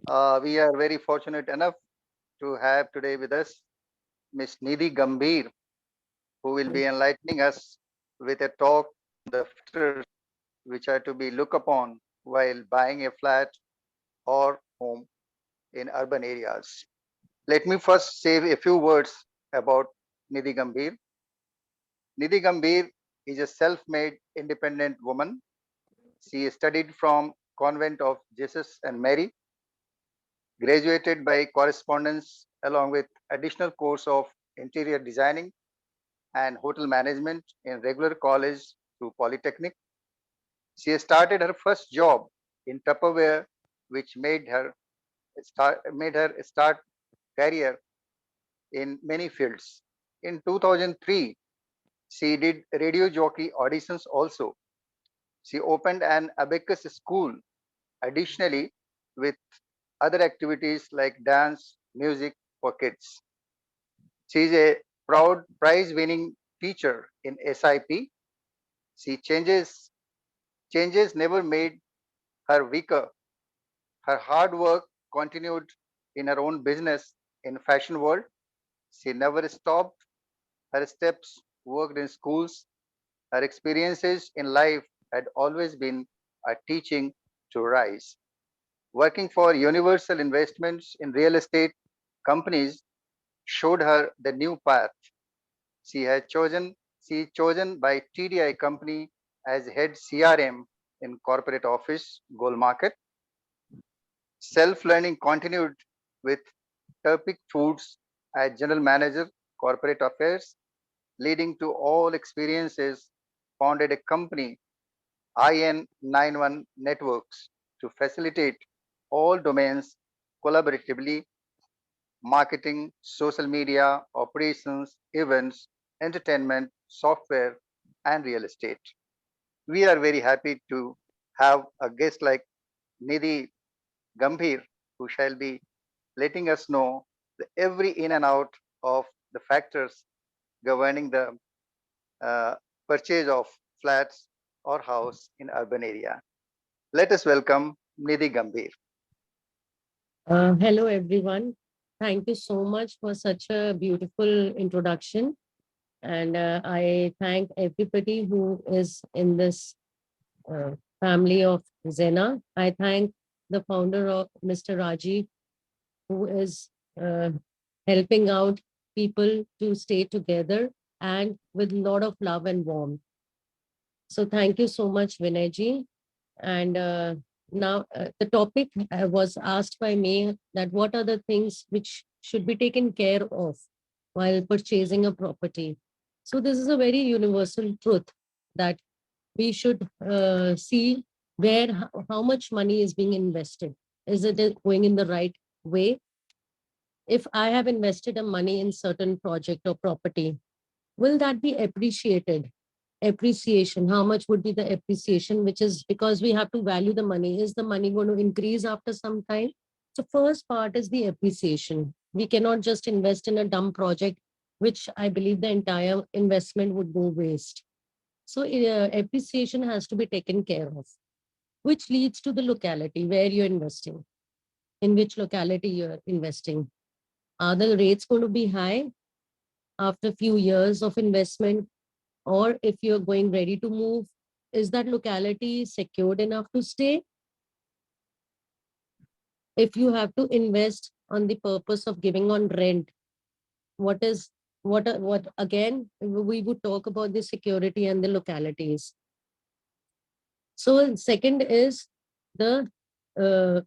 We are very fortunate enough to have today with us Miss Nidhi Gambhir, who will be enlightening us with a talk on the factors which are to be looked upon while buying a flat or home in urban areas. Let me first say a few words about Nidhi Gambhir. Nidhi Gambhir is a self-made independent woman. She studied from Convent of Jesus and Mary, graduated by correspondence along with additional course of interior designing and hotel management in regular college through Polytechnic. She started her first job in Tupperware, which made her start career in many fields. In 2003, she did radio jockey auditions also. She opened an abacus school additionally with other activities like dance, music for kids. She is a proud prize winning teacher in SIP. She changes never made her weaker. Her hard work continued in her own business in fashion world. She never stopped. Her steps worked in schools. Her experiences in life had always been a teaching to rise. Working for Universal Investments in real estate companies showed her the new path. She had chosen by TDI company as head CRM in corporate office goal market. Self-learning continued with Turpic Foods as general manager corporate affairs, leading to all experiences, founded a company IN91 networks to facilitate all domains collaboratively: marketing, social media, operations, events, entertainment, software, and real estate. We are very happy to have a guest like Nidhi Gambhir, who shall be letting us know every in and out of the factors governing the uh, purchase of flats or house in urban area. Let us welcome Nidhi Gambhir. Hello, everyone. Thank you so much for such a beautiful introduction. And I thank everybody who is in this uh, family of Zena. I thank the founder of Mr. Raji, who is uh, helping out people to stay together and with a lot of love and warmth. So thank you so much, Vinayji. And now the topic was asked by me that what are the things which should be taken care of while purchasing a property. So this is a very universal truth that we should see where how much money is being invested. Is it going in the right way? If I have invested a money in certain project or property, will that be appreciated? Appreciation, how much would be the appreciation, which is because we have to value the money. Is the money going to increase after some time? So first part is the appreciation. We cannot just invest in a dumb project, which I believe the entire investment would go waste. So appreciation has to be taken care of, which leads to the locality where you're investing. In which locality you're investing? Are the rates going to be high after a few years of investment? Or if you're going ready to move, is that locality secured enough to stay? If you have to invest on the purpose of giving on rent, what is what again we would talk about the security and the localities. So second is the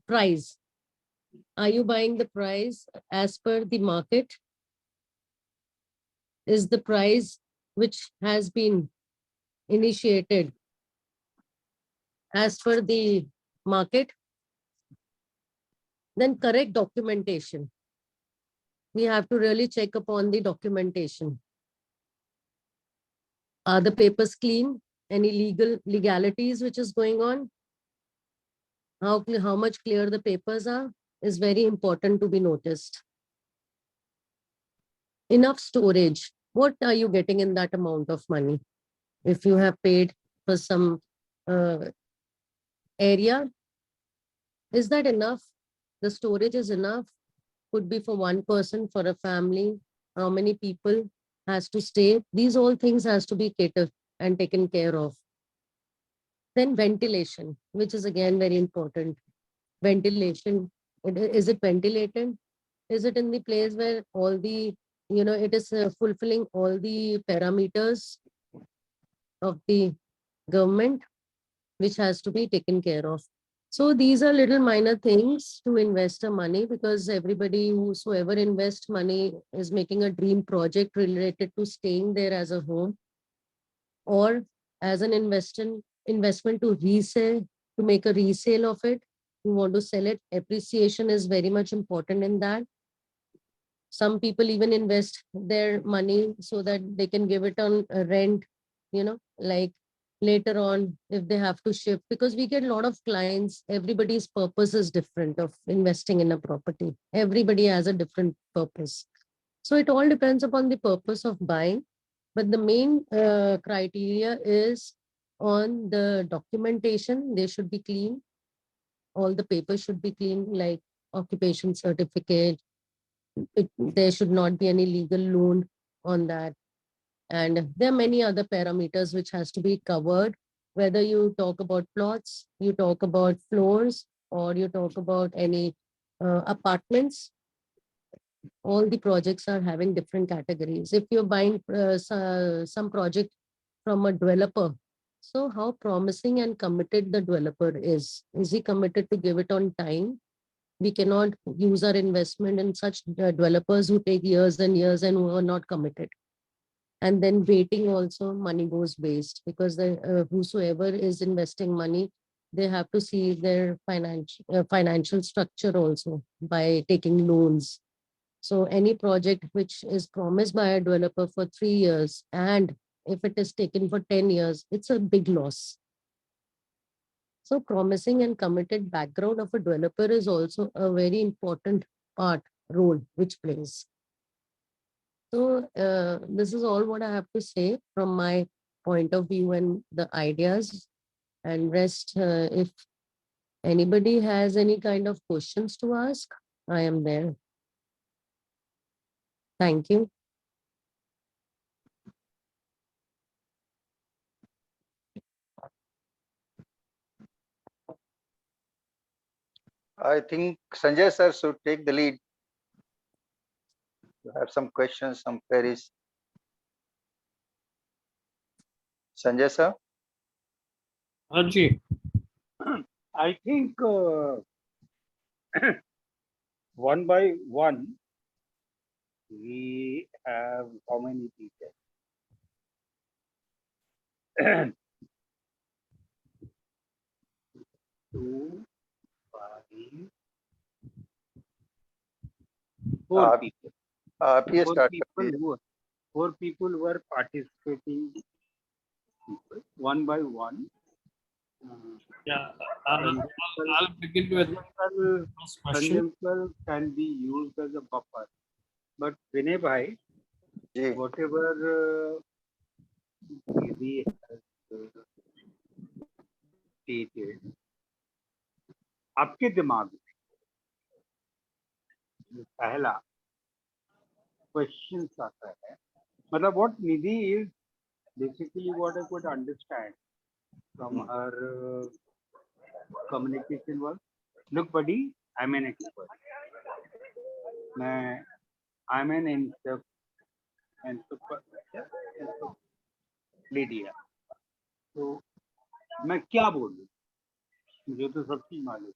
price. Are you buying the price as per the market? Is the price which has been initiated as per the market? Then correct documentation. We have to really check upon the documentation. Are the papers clean? Any legalities which is going on? How much clear the papers are is very important to be noticed. Enough storage. What are you getting in that amount of money? If you have paid for some area, is that enough? The storage is enough, could be for one person, for a family, how many people has to stay. These all things has to be catered and taken care of. Then ventilation, which is again very important. Ventilation, is it ventilated? Is it in the place where all the, it is fulfilling all the parameters of the government, which has to be taken care of. So these are little minor things to invest a money, because everybody whosoever invests money is making a dream project related to staying there as a home, or as an investment to resell, to make a resale of it. You want to sell it. Appreciation is very much important in that. Some people even invest their money so that they can give it on rent, like later on if they have to shift, because we get a lot of clients. Everybody's purpose is different of investing in a property. Everybody has a different purpose. So it all depends upon the purpose of buying. But the main criteria is on the documentation. They should be clean. All the papers should be clean, like occupation certificate. There should not be any legal loan on that. And there are many other parameters which has to be covered, whether you talk about plots, you talk about floors, or you talk about any apartments. All the projects are having different categories. If you're buying some project from a developer, so how promising and committed the developer is. Is he committed to give it on time? We cannot use our investment in such developers who take years and years and who are not committed. And then waiting also, money goes waste, because the whosoever is investing money, they have to see their financial structure also by taking loans. So any project which is promised by a developer for 3 years, and if it is taken for 10 years, it's a big loss. So promising and committed background of a developer is also a very important part, role which plays. So this is all what I have to say from my point of view and the ideas. And rest, if anybody has any kind of questions to ask, I am there. Thank you. I think Sanjay sir should take the lead. You have some questions, some queries. Sanjay sir? Haji, I think one by one, we have how many teachers? 2, 5, 4 people. PS Four start. people were 4 people were participating people, one by one. yeah, I'll begin with first question. Conjuncture can be used as a buffer, but Vinay bhai, Ji. whatever we has stated, आपके दिमाग में जो पहला question आता है, मतलब what Nidhi is basically what I could understand from her communication was, look buddy, I'm an expert. I'm an encyclopedia. तो मैं क्या बोलूं, मुझे तो सब चीज मालूम,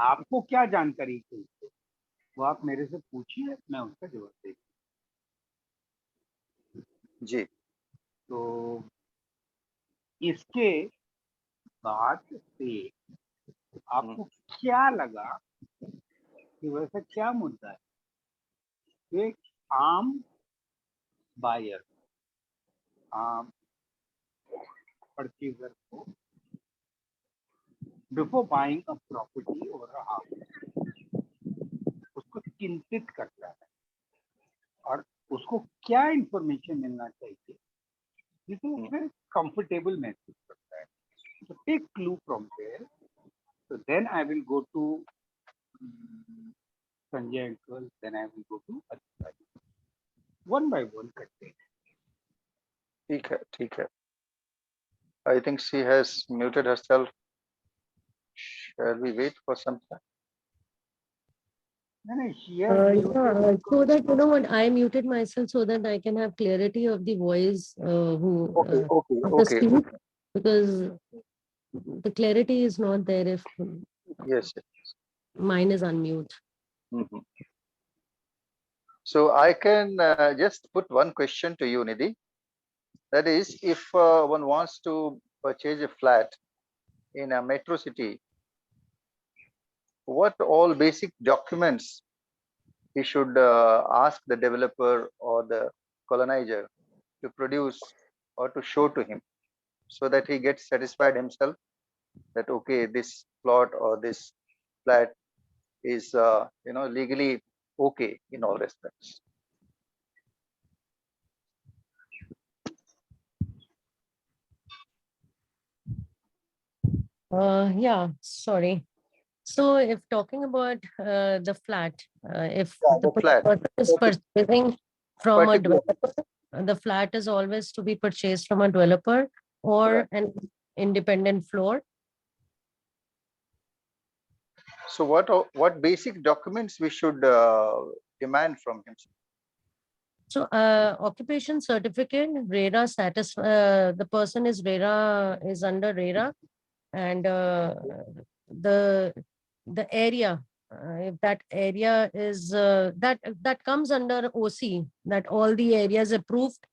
आपको क्या जानकारी चाहिए वो आप मेरे से पूछिए, मैं उसका जवाब देंगे. जी. तो इसके बाद से आपको क्या लगा कि वैसा क्या मुद्दा है, एक आम बायर, आम परचेजर को बिफोर बाइंग अ प्रॉपर्टी और अ हाउस उसको चिंतित करता है, और उसको क्या इंफॉर्मेशन मिलना चाहिए जिससे उसमें कंफर्टेबल महसूस करता है. So take clue from there. So then I will go to Sanjay uncle, then I will go to Aditya. One by one करते हैं. ठीक है, ठीक है. I think she has muted herself. Shall we wait for some time? नहीं, she has muted Yeah, because so that, you know what, I muted myself so that I can have clarity of the voice Okay, okay, of the okay, speech, okay. because the clarity is not there if Yes, yes. mine is unmute. Mhm. So I can just put one question to you, Nidhi. That is, if one wants to purchase a flat in a metro city, what all basic documents he should ask the developer or the colonizer to produce or to show to him, so that he gets satisfied himself that okay, this plot or this flat is legally okay in all respects. Yeah, sorry. So if talking about the flat, if Yeah, the the flat, person is purchasing from a particular, developer, the flat is always to be purchased from a developer right. or an independent floor. So what basic documents we should demand from him? So occupation certificate, RERA status, the person is RERA, is under RERA, and the area, if that area is that comes under OC, that all the areas approved,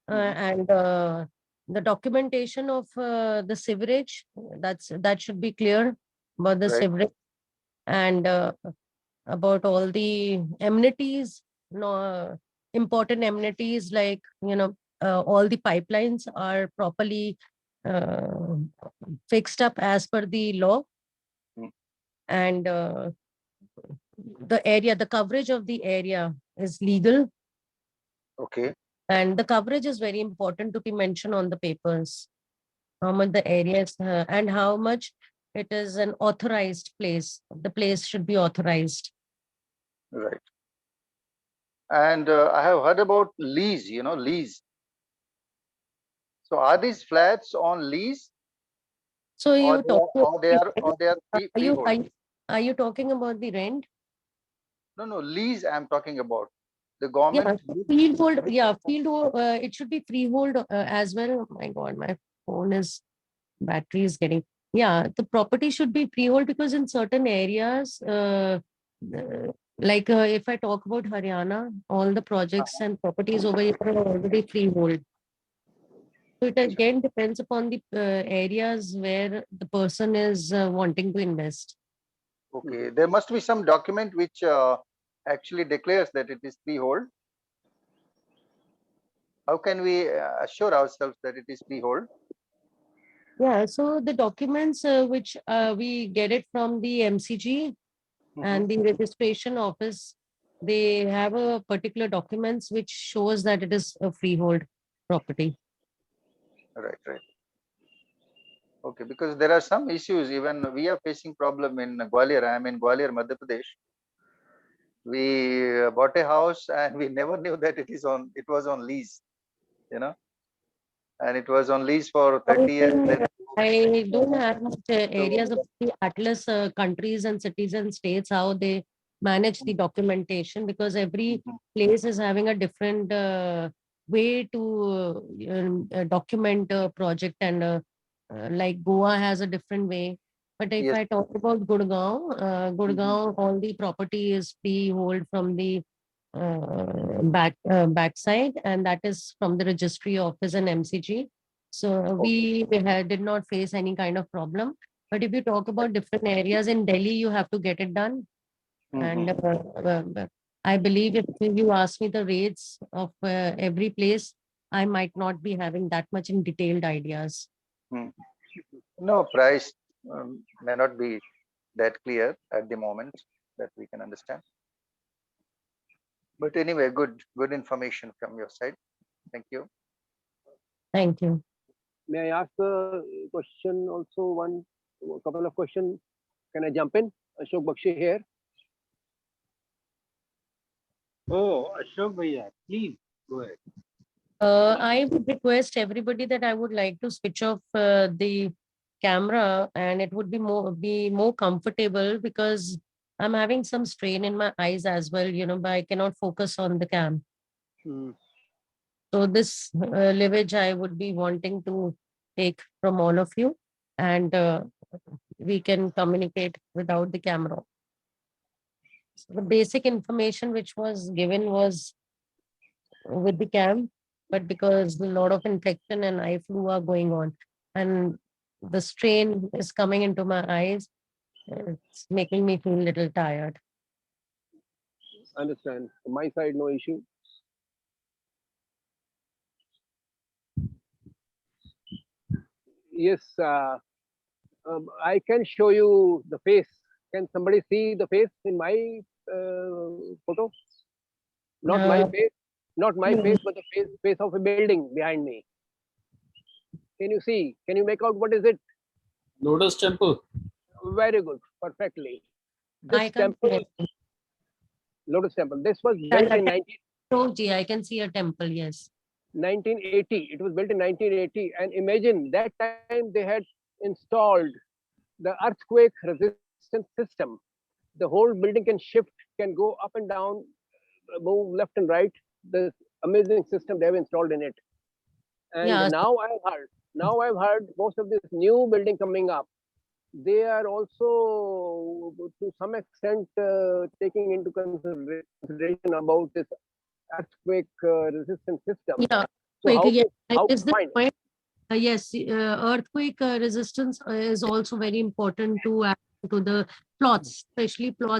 and the documentation of the sewerage, that should be clear about the Right. sewerage, and about all the amenities, no, important amenities, like, all the pipelines are properly uh, fixed up as per the law, Mm. and the coverage of the area is legal, Okay. and the coverage is very important to be mentioned on the papers, how much the area is, and how much it is an authorized place. The place should be authorized. Right. And I have heard about lease. Lease. So are these flats on lease, So or you they talk are, about or they the are, or rent? they are free, Are you freehold? are you talking about the rent? No, no, lease. I'm talking about the Yeah, government. so freehold. Yeah, freehold. It should be freehold as well. Oh my God, my phone is battery is getting. Yeah, the property should be freehold, because in certain areas, like if I talk about Haryana, all the projects and properties over here are already freehold. So it again depends upon the areas where the person is wanting to invest. Okay, there must be some document which actually declares that it is freehold. How can we assure ourselves that it is freehold? Yeah, so the documents which we get it from the MCG Mhm. and the registration office, they have a particular documents which shows that it is a freehold property. Right, right. Okay, because there are some issues. Even we are facing problem in Gwalior. I am in Gwalior, Madhya Pradesh. We bought a house and we never knew that it was on lease. And it was on lease for 30 years. Then I don't have much areas of so, the Atlas countries and cities and states, how they manage the documentation, because every mhm. place is having a different way to document a project, and like Goa has a different way. But if Yes. I talk about Mhm. Gurgaon, all the property is freehold from the backside, and that is from the registry office and MCG. So Okay. did not face any kind of problem. But if you talk about different areas in Delhi, you have to get it done. And Mhm. I believe if you ask me the rates of every place, I might not be having that much in detailed ideas. Mm. No, price may not be that clear at the moment that we can understand. But anyway, good information from your side. Thank you. Thank you. May I ask a question also? A couple of questions. Can I jump in? Ashok Bakshi here. Oh, Ashok Bhaiya, please go ahead. I would request everybody that I would like to switch off the camera, and it would be more comfortable because I'm having some strain in my eyes as well, but I cannot focus on the cam. Hmm. So this leverage I would be wanting to take from all of you, and we can communicate without the camera. So the basic information which was given was with the cam, but because a lot of infection and eye flu are going on, and the strain is coming into my eyes, it's making me feel a little tired. Understand. From my side, no issue. Yes, I can show you the face. Can somebody see the face in my photo? Not my Uh, face, not my no, face, but the face of a building behind me. Can you see? Can you make out what is it? Lotus Temple. Very good, perfectly. I This can't see temple, anything. Lotus Temple, this was Yeah, built yeah, in 19, oh, gee, I can see a temple, yes. 1980. It was built in 1980, and imagine that time they had installed the earthquake resistance system. The whole building can shift, can go up and down, move left and right. This amazing system they have installed in it. And Yeah, now I've heard most of this new building coming up. They are also to some extent taking into consideration about this earthquake resistant system. yeah, So quick, yeah, I how to missed the find? point. Yes, earthquake resistance is also very important to add to the plots, especially plots